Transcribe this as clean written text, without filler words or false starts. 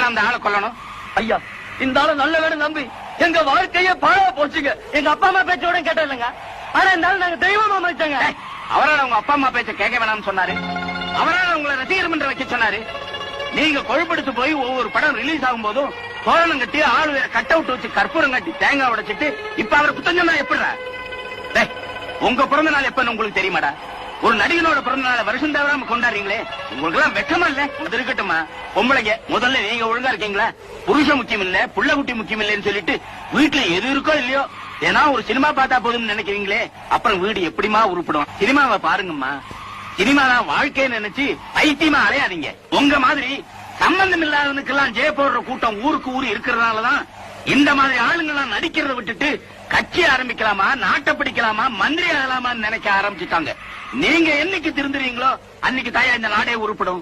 எதுக்காக அந்த ஆளை கொல்லணும்? ஐயா, இந்த ஆளு நல்ல வேணும் நம்பி எங்க வாழ்க்கைய பாழா போச்சுங்க. எங்க அப்பா அம்மா பேச்சோட கேட்டதில்லைங்க. ஆனா இந்த ஆளு நாங்க தெய்வமா மதிச்சாங்க. அவரால் உங்க அப்பா அம்மா பேச்ச கேட்க வேணாம்னு சொன்னாரு. அவரால் உங்களை ரசிகர் மன்றம் வைக்க சொன்னாரு. நீங்க கொழுப்படுத்து போய் ஒவ்வொரு படம் ரிலீஸ் ஆகும் போதும் தோரணம் கட்டி ஆளு வேற கட் அவுட் வச்சு கற்பூரம் கட்டி தேங்காய் உடைச்சிட்டு இப்ப அவரை குத்தஞ்சமா எப்படிடா? உங்க பிறந்த நாள் எப்பன்னு உங்களுக்கு தெரியுமாடா? ஒரு நடிகனோட பிறந்த நாளை வருஷம் தவறாம கொண்டாடுறீங்களே, உங்களுக்கு எல்லாம் வெக்கமா இல்ல? அது இருக்கட்டுமா, பொம்பளைங்க முதல்ல நீங்க ஒழுங்கா இருக்கீங்களா? புருஷன் முக்கியம் இல்ல, புள்ள குட்டி முக்கியம் இல்லன்னு சொல்லிட்டு வீட்டுல எது இருக்கோ இல்லையோ ஏன்னா ஒரு சினிமா பார்த்தா போதும்னு நினைக்கிறீங்களே, அப்புறம் வீடு எப்படிமா உருப்படும்? சினிமாவை பாருங்கம்மா. சினிமா தான் வாழ்க்கைன்னு நினைச்சு பைத்தியமா அலையாதீங்க. உங்க மாதிரி சம்பந்தம் இல்லாதவனுக்கெல்லாம் ஜெய போடுற கூட்டம் ஊருக்கு ஊரு இருக்கிறதுனாலதான் இந்த மாதிரி ஆளுங்கெல்லாம் நடிக்கிறத விட்டுட்டு கட்சி ஆரம்பிக்கலாமா, நாட்டை பிடிக்கலாமா, மந்திரி ஆகலாமான்னு நினைக்க ஆரம்பிச்சுட்டாங்க. நீங்க என்னைக்கு திருந்துறீங்களோ அன்னைக்கு தாயா இந்த நாடே உருப்படும்.